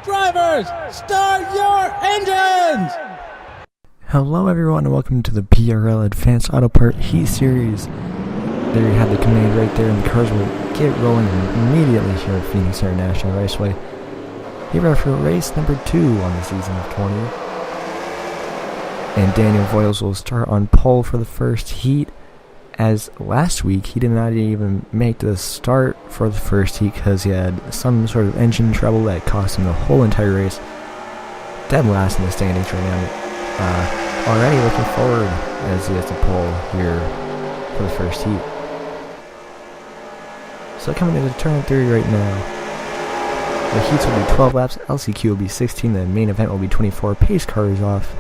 Drivers, start your engines! Hello everyone and welcome to the PRL Advanced Auto Part Heat Series. There you have the command right there, and the cars will get rolling immediately here at Phoenix International Raceway. Here are for race number 2 on the season of 20. And Daniel Voiles will start on pole for the first heat, as last week he did not even make the start for the first heat because he had some sort of engine trouble that cost him the whole entire race. Dead last in the standings right now. Already looking forward as he has to pole here for the first heat. So coming into turn 3 right now. The heats will be 12 laps, LCQ will be 16, the main event will be 24, pace car is off.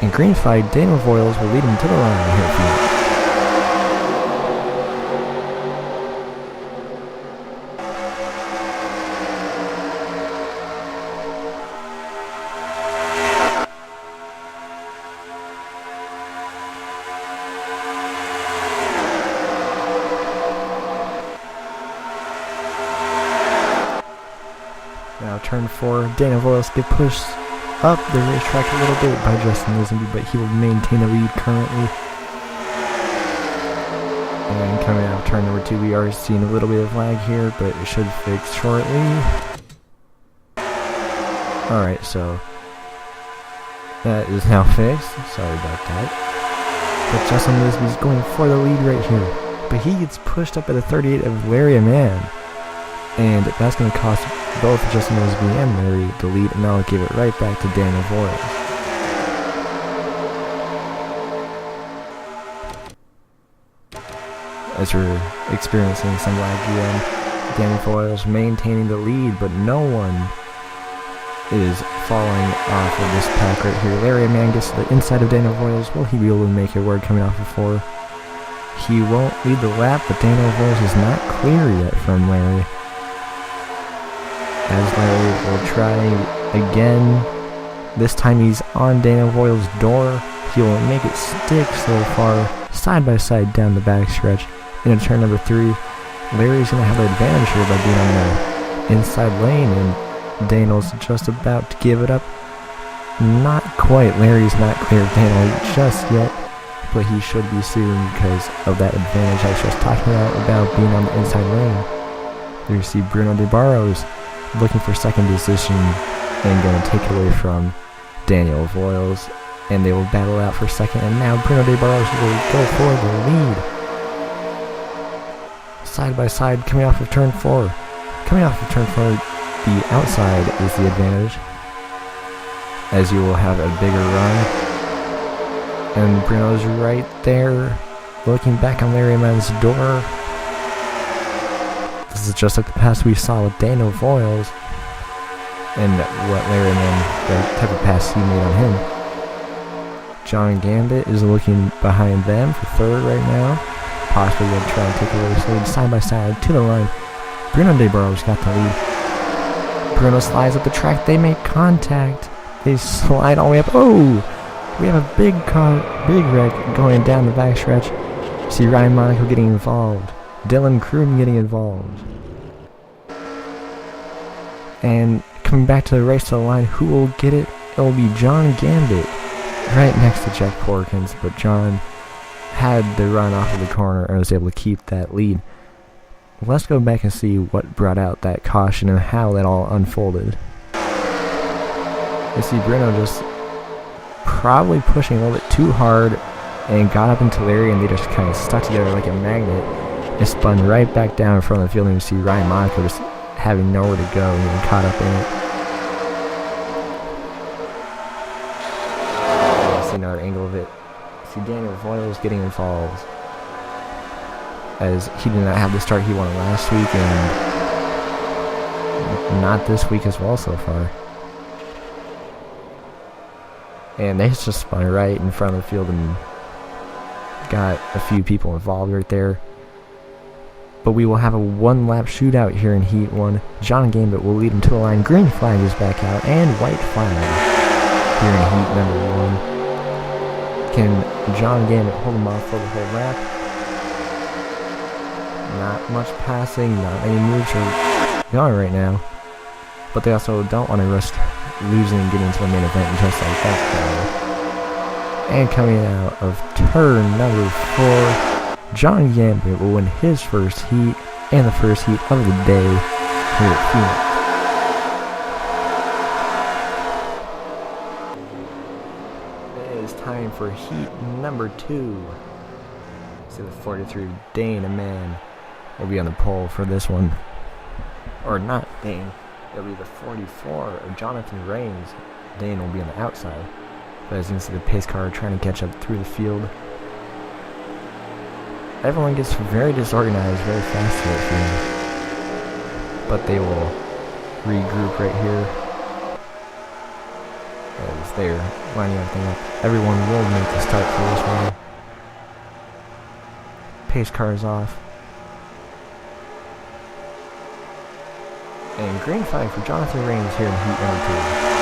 And green flag, Daniel Voiles will lead him to the line here for you. Now turn 4, Daniel Voiles get pushed up the racetrack a little bit by Justin Lisenby, but he will maintain the lead currently. And coming out of turn number 2, we are seeing a little bit of lag here, but it should fix shortly. Alright, so that is now fixed. Sorry about that. But Justin Lisenby is going for the lead right here. But he gets pushed up at the 38 of Larry Mann. And that's going to cost both Justin Lisenby and Larry the lead, and I'll give it right back to Daniel Voiles. As we're experiencing some lag again, Daniel Voiles maintaining the lead, but no one is falling off of this pack right here. Larry Mann gets to the inside of Daniel Voiles. Will he be able to make it work coming off of 4? He won't lead the lap, but Daniel Voiles is not clear yet from Larry. As Larry will try again. This time he's on Daniel Voiles' door. He will make it stick so far, side by side down the backstretch. In turn number 3, Larry's going to have an advantage here by being on the inside lane, and Daniel's just about to give it up. Not quite. Larry's not clear of Daniel just yet, but he should be soon because of that advantage I was just talking about being on the inside lane. There you see Bruno De Barros looking for second position and going to take it away from Daniel Voiles, and they will battle out for second, and now Bruno De Barros will go for the lead. Side by side coming off of turn 4. Coming off of turn 4, the outside is the advantage, as you will have a bigger run. And Bruno's right there looking back on Larry Mann's door. This is just like the pass we saw with Daniel Voiles and what Larry Mann, the type of pass he made on him. John Gambit is looking behind them for 3rd right now. Possibly going to try and take away this lead side by side to the line. Bruno De Barros got the lead. Bruno slides up the track. They make contact. They slide all the way up. Oh! We have a big wreck going down the backstretch. See Ryan Monaco getting involved. Dylan Kroon getting involved. And coming back to the race to the line, who will get it? It will be John Gambit right next to Jack Porkins, but John had the run off of the corner and was able to keep that lead. Let's go back and see what brought out that caution and how that all unfolded. You see Bruno just probably pushing a little bit too hard and got up into Larry, and they just kind of stuck together like a magnet. It spun right back down in front of the field, and you see Ryan Monaco just having nowhere to go and getting caught up in it. See another angle of it. See Daniel Voiles getting involved, as he did not have the start he wanted last week, and not this week as well so far. And they just spun right in front of the field and got a few people involved right there. But we will have a 1-lap shootout here in Heat 1. John Gambit will lead him to the line. Green flag is back out, and white flag here in Heat number 1. Can John Gambit hold him off for the whole lap? Not much passing, not any moves are going right now. But they also don't want to risk losing and getting to the main event just like that. And coming out of turn number 4, John Gambit will win his first heat and the first heat of the day here at Phoenix. It is time for heat number 2. See the 43 Dane Man will be on the pole for this one. Or not Dane. It'll be the 44 of Jonathan Rains. Dane will be on the outside. But as you can see, the pace car trying to catch up through the field. Everyone gets very disorganized very fast here at Phoenix. But they will regroup right here. As they're lining everything up. Everyone will make the start for this one. Pace car is off. And green flag for Jonathan Rains here in heat number 2.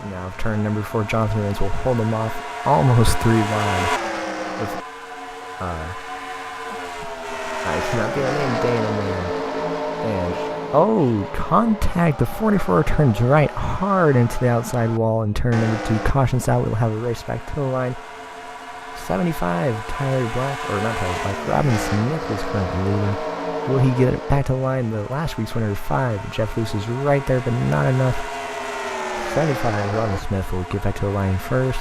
Now turn number 4, Jonathan Rains will hold him off almost 3 wide. With I cannot get a name, Dana Man. And oh, contact! The 44 turns right hard into the outside wall in turn number 2. Cautions out. We'll have a race back to the line. 75, Tyler Black, or not Tyler Black, Robin Smith is currently leading. Will he get it back to the line? The last week's winner is 5. Jeff Lewis is right there, but not enough. 75, Robin Smith will get back to the line first.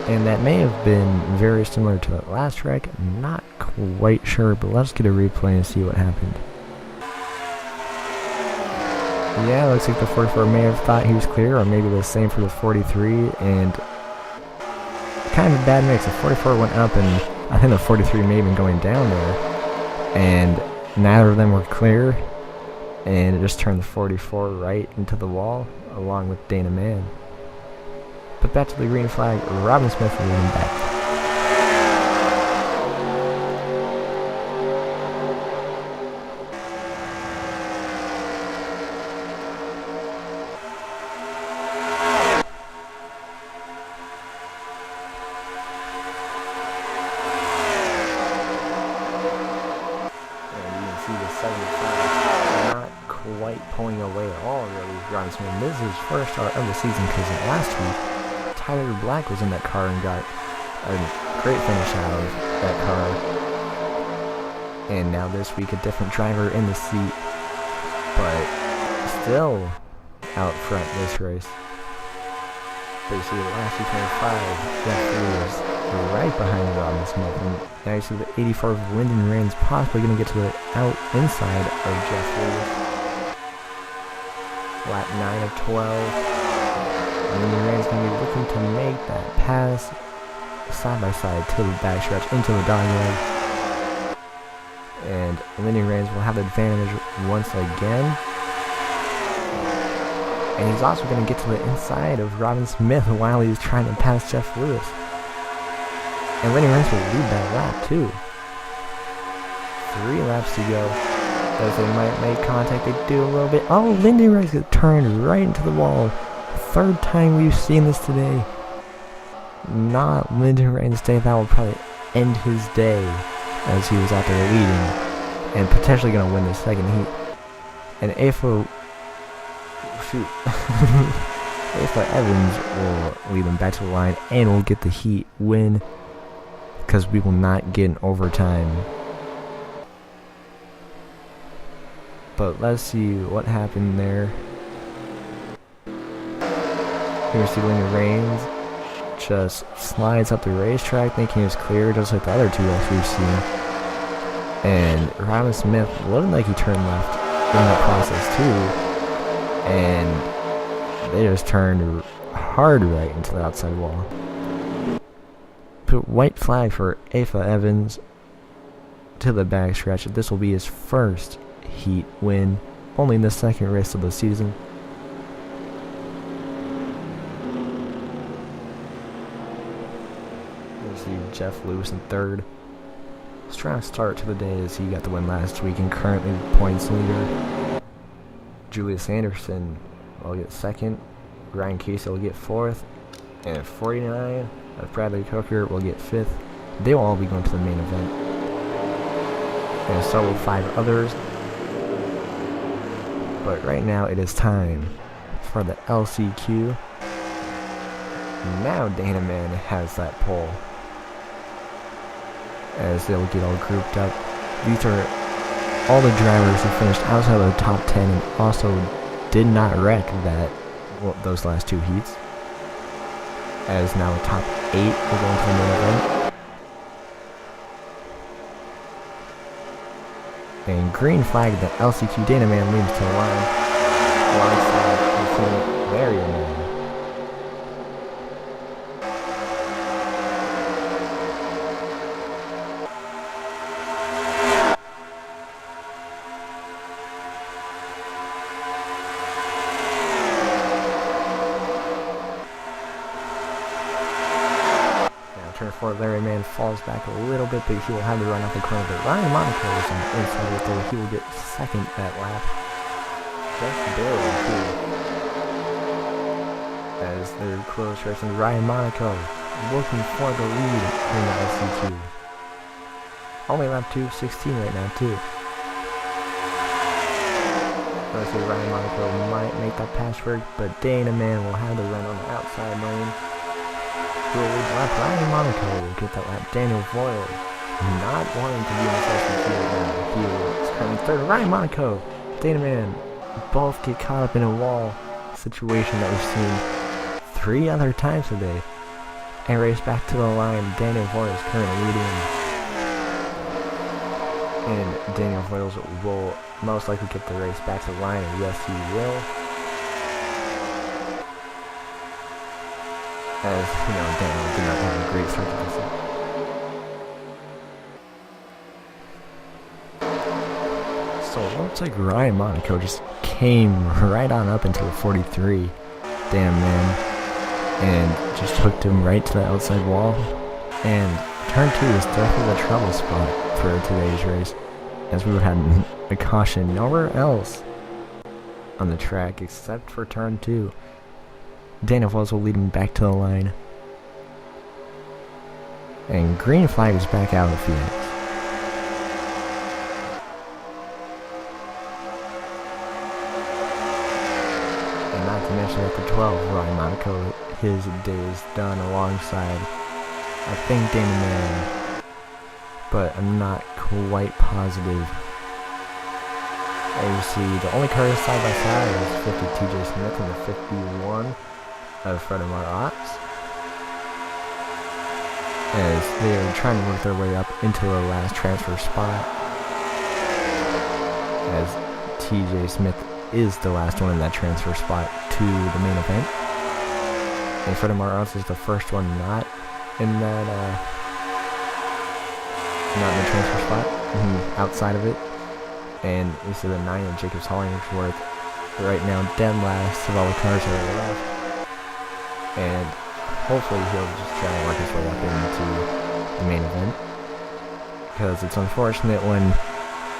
And that may have been very similar to the last wreck. Not quite sure, but let's get a replay and see what happened. Yeah, looks like the 44 may have thought he was clear, or maybe the same for the 43, and kind of a bad mix. The 44 went up, and I think the 43 may have been going down there, and neither of them were clear, and it just turned the 44 right into the wall, along with Dana Man. But back to the green flag, Robin Smith will lead him back. And you can see the 75 not quite pulling away at all, really. Robin Smith, this is his first start of the season because last week, Tyler Black was in that car and got a great finish out of that car. And now this week a different driver in the seat, but still out front this race. But you see the last 225, Jeff Lewis right behind Robin Smith. And now you see the 84 of Lyndon Rains possibly going to get to the inside of Jeff Lewis. Lap 9 of 12. Lyndon Rains going to be looking to make that pass side by side to the back stretch into the dog leg. And Lyndon Rains will have the advantage once again. And he's also going to get to the inside of Robin Smith while he's trying to pass Jeff Lewis. And Lyndon Rains will lead that lap too. 3 laps to go. As they might make contact, they do a little bit. Oh, Lyndon Rains gets turned right into the wall. 3rd time we've seen this today. Not Lyndon Rains' day. That will probably end his day as he was out there leading and potentially going to win the 2nd heat. And Afa Evans will lead them back to the line and will get the heat win because we will not get an overtime. But let's see what happened there. Here we see Lyndon Rains just slides up the racetrack thinking he was clear, just like the other 2 laps we've seen. And Robin Smith looked like he turned left in that process too. And they just turned hard right into the outside wall. Put white flag for Afa Evans to the back stretch. This will be his first heat win, only in the 2nd race of the season. see Jeff Lewis in third. Strong start to the day as he got the win last week and currently the points leader. Julius Anderson will get second. Ryan Casey will get fourth. And at 49, Bradley Cooker will get fifth. They will all be going to the main event. And so will 5 others. But right now it is time for the LCQ. Now Dana Man has that pole. As they'll get all grouped up. These are all the drivers who finished outside of the top 10 and also did not wreck those last 2 heats. As now the top 8 are going to the main event. And green flag, the LCQ Dana Man leads to the line. Alongside the team Larry Man. Larry Man falls back a little bit, but he will have to run out the corner. But Ryan Monaco is on the inside right there. He will get second that lap. Just barely, too. As they're close racing, Ryan Monaco looking for the lead in the LCQ. Only lap 2:16 right now, too. Let's see, Ryan Monaco might make that pass work, but Dana Man will have to run on the outside lane. Ryan Monaco will get that lap. Daniel Voyle not wanting to be in the LCQ right now. He is currently third. Ryan Monaco, Dana Man both get caught up in a wall situation that we've seen 3 other times today. And race back to the line. Daniel Voyle is currently leading. And Daniel Voyle will most likely get the race back to the line. And yes, he will. As, Daniel did not have a great start to this. So it looks like Ryan Monaco just came right on up into the 43. Damn, man. And just hooked him right to the outside wall. And turn 2 is definitely the trouble spot for today's race, as we would have a caution nowhere else on the track except for turn 2. Dana Voss will lead him back to the line. And green flag is back out of the Phoenix. And not to mention at the 12, Ryan Monaco, his day is done alongside, I think, Dana Man. But I'm not quite positive. As you see, the only car side by side is 50 TJ Smith and the 51 of Fred Ox, as they are trying to work their way up into the last transfer spot, as TJ Smith is the last one in that transfer spot to the main event, and Fred Ox is the first one not in that not in the transfer spot, outside of it. And we see the 9 of Jacobs Hollingsworth right now dead last of all the cars that are left. And hopefully he'll just try and work his way up into the main event. Because it's unfortunate when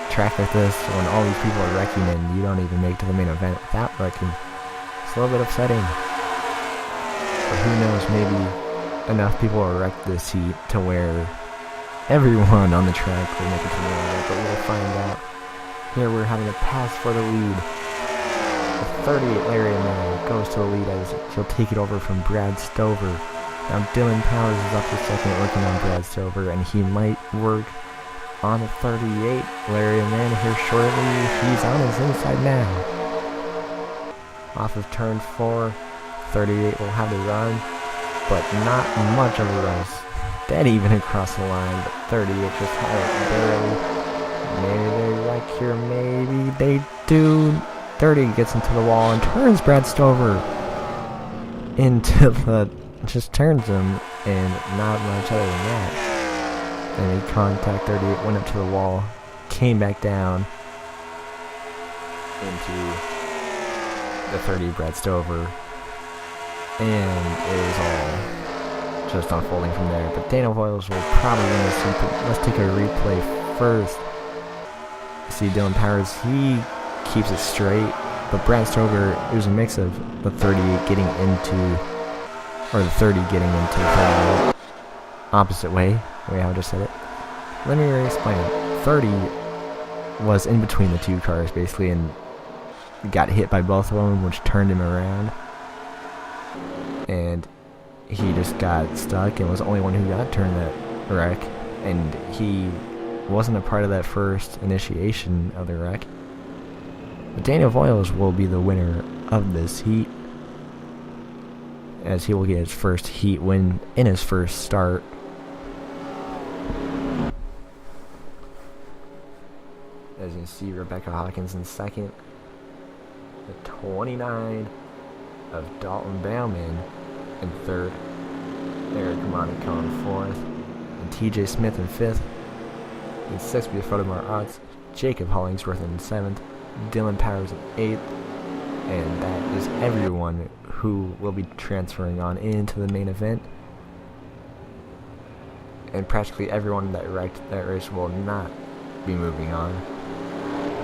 track like this, when all these people are wrecking and you don't even make to the main event without wrecking. It's a little bit upsetting. But who knows, maybe enough people will wreck this heat to where everyone on the track will make it to the main event. But we'll find out. Here we're having a pass for the lead. 38 Larry Man goes to the lead as he'll take it over from Brad Stover. Now Dylan Powers is up for second, working on Brad Stover, and he might work on the 38 Larry Man here shortly. He's on his inside now. Off of turn 4, 38 will have to run, but not much of a race. Dead even across the line, but 38 just had it barely. Maybe they wreck here, maybe they do. 30 gets into the wall and turns Brad Stover into the, just turns him, and not much other than that. And he contact 38, went up to the wall, came back down into the 30 Brad Stover, and it was all just unfolding from there. But Dana Voiles will probably win this heat. But let's take a replay first. See Dylan Powers, he keeps it straight. But Brad Stover, it was a mix of the 38 getting into, or the 30 getting into the 38. Opposite way how I just said it. Let me explain. 30 was in between the two cars, basically, and got hit by both of them, which turned him around. And he just got stuck and was the only one who got turned that wreck. And he wasn't a part of that first initiation of the wreck. But Daniel Voiles will be the winner of this heat, as he will get his first heat win in his first start. As you can see, Rebecca Hawkins in second, the 29 of Dalton Bauman in third, Eric Monaco in fourth, and TJ Smith in fifth. In sixth, we have Photomar Odds, Jacob Hollingsworth in seventh, Dylan Powers in eighth, and that is everyone who will be transferring on into the main event. And practically everyone that wrecked that race will not be moving on.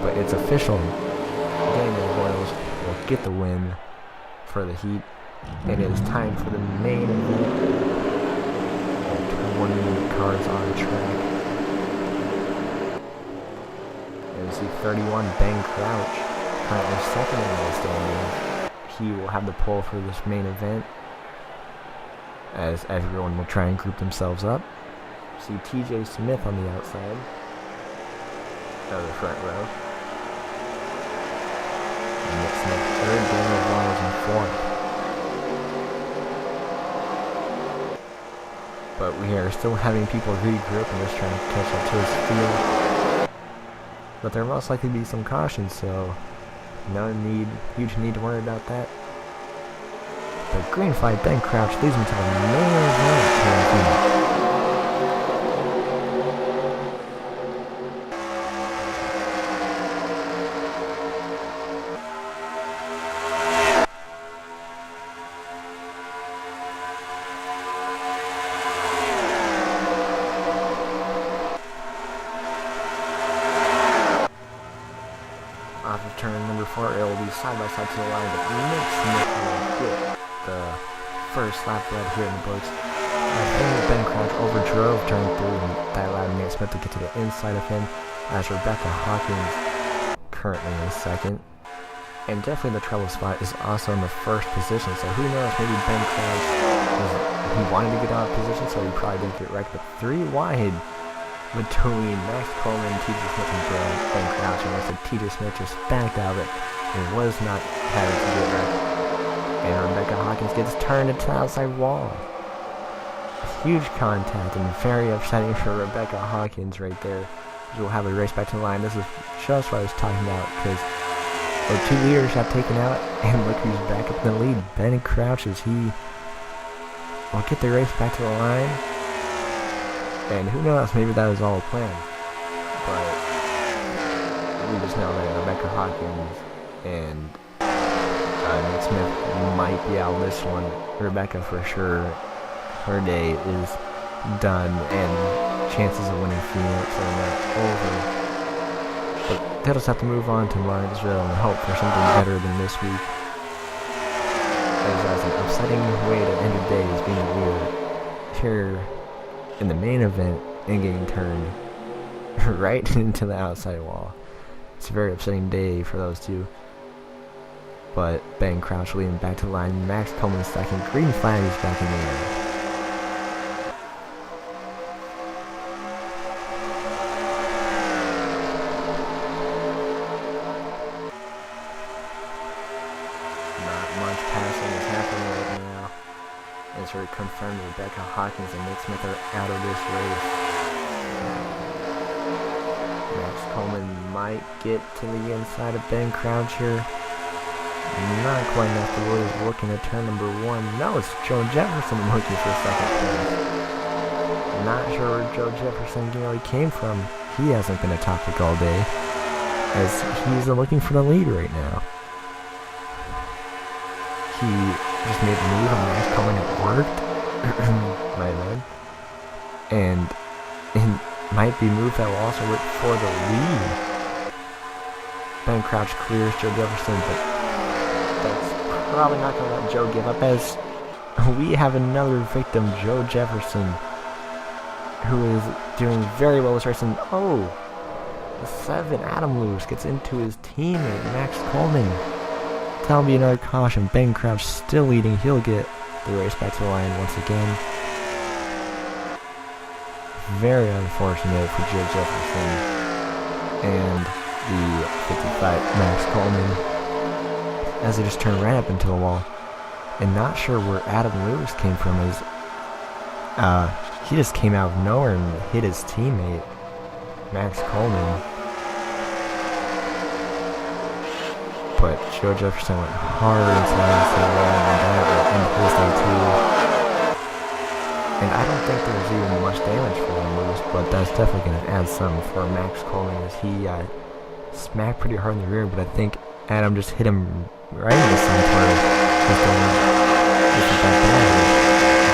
But it's official. Daniel Voiles will get the win for the heat. And it is time for the main event. 28 cars on track. And you see 31, Ben Crouch, currently second in the standings. He will have the pole for this main event, as everyone will try and group themselves up. See TJ Smith on the outside of the front row. And Nick Smith third, Daniel Voiles in fourth. But we are still having people regroup and just trying to catch up to his field. But there will most likely be some cautions, so no huge need to worry about that. But green flag, Ben Crouch leads him to the main event. Off of turn number 4, it will be side by side to the line, but Nick Smith will get the first lap red here in the books. I think Ben Crouch overdrove turn 3, and that allowed Nick Smith to get to the inside of him, as Rebecca Hawkins currently in second. And definitely the treble spot is also in the first position, so who knows, maybe Ben Crouch, he wanted to get out of position, so he probably didn't get wrecked, but 3 wide between Max Coleman, TJ Smith, and Ben Crouch, and like TJ Smith just backed out of it and was not having to get wrecked. And Rebecca Hawkins gets turned into the outside wall. Huge contact and very upsetting for Rebecca Hawkins right there. We'll have a race back to the line. This is just what I was talking about, because the 2 leaders got taken out, and look who's back up in the lead. Ben Crouch, as he will get the race back to the line. And who knows, maybe that was all a plan. But we just know that Rebecca Hawkins and Nick Smith might be out this one. Rebecca, for sure, her day is done, and chances of winning Phoenix are not over. But they'll just have to move on to Martinsville and hope for something better than this week. As that's an upsetting way to end the day is being a leader here in the main event and getting turned right into the outside wall. It's a very upsetting day for those two. But Ben Crouch leading back to the line. Max Coleman second. Green flag is back in the air. Not much passing is happening right now. It's already confirmed Rebecca Hawkins and Nick Smith are out of this race. Max Coleman might get to the inside of Ben Crouch here. Not quite enough to really looking at turn number 1. No, it's Joe Jefferson looking for second place. Not sure where Joe Jefferson really came from. He hasn't been a topic all day, as he's looking for the lead right now. He just made the move on Max Coleman. It worked, my bad. And it might be a move that will also work for the lead. Ben Crouch clears Joe Jefferson, but that's probably not going to let Joe give up, as we have another victim, Joe Jefferson, who is doing very well this race. And the 7, Adam Lewis, gets into his teammate, Max Coleman. That'll be another caution. Ben Crouch still leading. He'll get the race back to the line once again. Very unfortunate for Joe Jefferson and the 55 Max Coleman, as they just turned right up into the wall. And not sure where Adam Lewis came from, as he just came out of nowhere and hit his teammate, Max Coleman. But Joe Jefferson went hard inside the wall, and that will end his day too. And I don't think there's even much damage for Adam Lewis, but that's definitely going to add some for Max Coleman, as he smacked pretty hard in the rear, but I think Adam just hit him right in the center.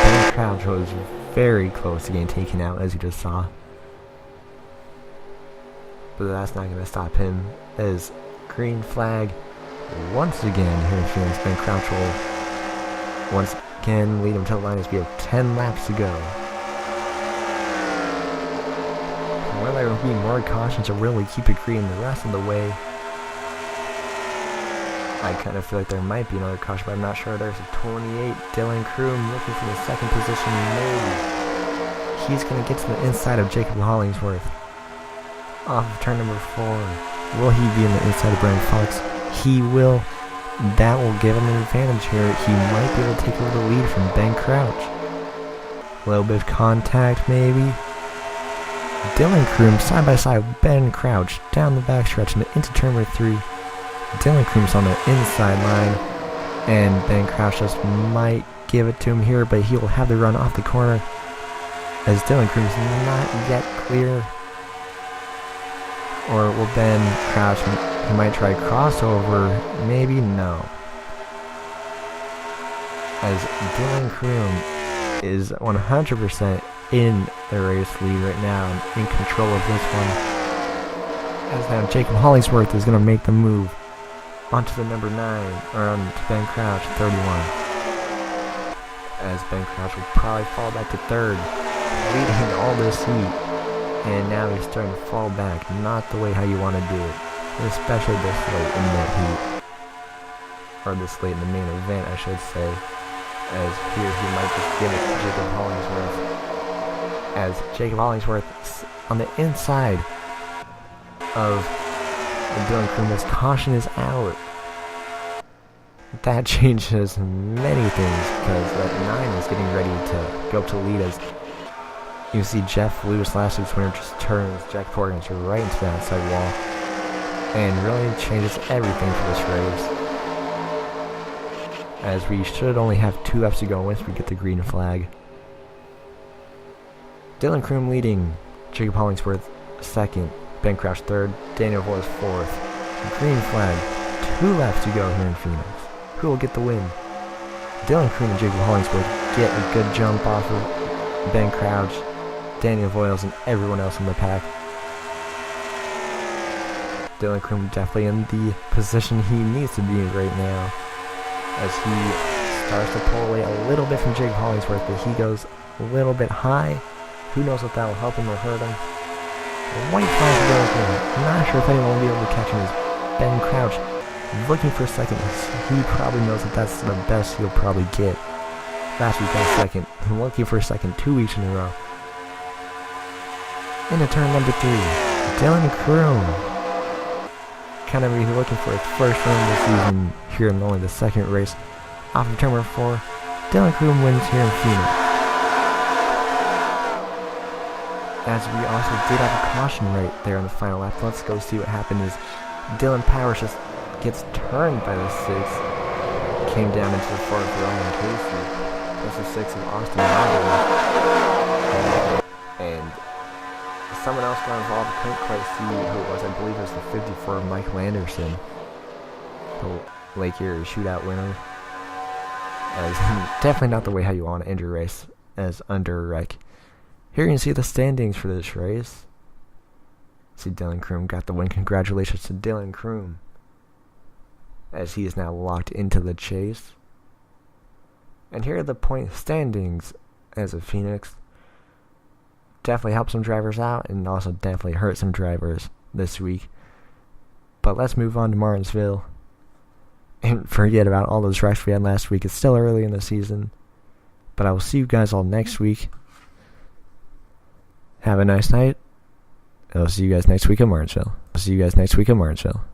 Ben Crouch was very close to getting taken out, as you just saw. But that's not going to stop him, as green flag once again here in Phoenix. Ben Crouch will once again lead him to the line as we have 10 laps to go. Whether there will be more cautions or really keep it green the rest of the way, I kind of feel like there might be another caution, but I'm not sure. There's a 28, Dylan Kroom, looking for the second position. Maybe he's going to get to the inside of Jacob Hollingsworth off of turn number 4. Will he be in the inside of Brandon Fox? He will. That will give him an advantage here. He might be able to take over the lead from Ben Crouch. A little bit of contact, maybe. Dylan Kroom side by side with Ben Crouch down the backstretch and into turn number 3. Dylan Kroom's on the inside line, and Ben Crouch just might give it to him here, but he will have the run off the corner, as Dylan Kroom's not yet clear. Or will Ben Crouch, he might try crossover, maybe no. As Dylan Kroom is 100% in the race lead right now and in control of this one. As now Jacob Hollingsworth is going to make the move onto the number 9, or onto Ben Crouch, 31. As Ben Crouch will probably fall back to 3rd, leading all this heat. And now he's starting to fall back, not the way how you want to do it, especially this late in the heat, or this late in the main event, I should say. As here he might just give it to Jacob Hollingsworth, as Jacob Hollingsworth on the inside of Dylan Kroom, as caution is out. That changes many things, because that 9 is getting ready to go up to lead, as you see Jeff Lewis, last week's winner, just turns Jack Corrigan right into the outside wall, and really changes everything for this race, as we should only have 2 laps to go once we get the green flag. Dylan Kroom leading, Jacob Hollingsworth 2nd, Ben Crouch 3rd, Daniel Voice 4th. Green flag, 2 laps to go here in Phoenix. Who will get the win? Dylan Kroom and Jacob Hollingsworth get a good jump off of Ben Crouch, Daniel Voiles, and everyone else in the pack. Dylan Kroom definitely in the position he needs to be in right now, as he starts to pull away a little bit from Jacob Hollingsworth, but he goes a little bit high. Who knows if that will help him or hurt him. White flag for Dylan Kroom. I'm not sure if anyone will be able to catch him, as Ben Crouch looking for second. He probably knows that that's the best he'll probably get. Last week got second, looking for second 2 weeks in a row. Into turn number 3, Dylan Kroom. Kind of looking for his first win this season here in only the 2nd race. Off of turn number 4, Dylan Kroom wins here in Phoenix. As we also did have a caution right there on the final lap. Let's go see what happened. Is Dylan Powers just gets turned by the 6. Came down into the 4th of Ryan Casey. That's the 6 of Austin Roberts. And someone else got involved. Couldn't quite see who it was. I believe it was the 54 of Michael Anderson, the Lake Erie shootout winner. As definitely not the way how you want to end your race. as under a wreck. Here you can see the standings for this race. See, Dylan Kroom got the win. Congratulations to Dylan Kroom, as he is now locked into the chase. And here are the point standings as a Phoenix. Definitely helped some drivers out and also definitely hurt some drivers this week. But let's move on to Martinsville and forget about all those wrecks we had last week. It's still early in the season, but I will see you guys all next week. Have a nice night. I'll see you guys next week in Martinsville.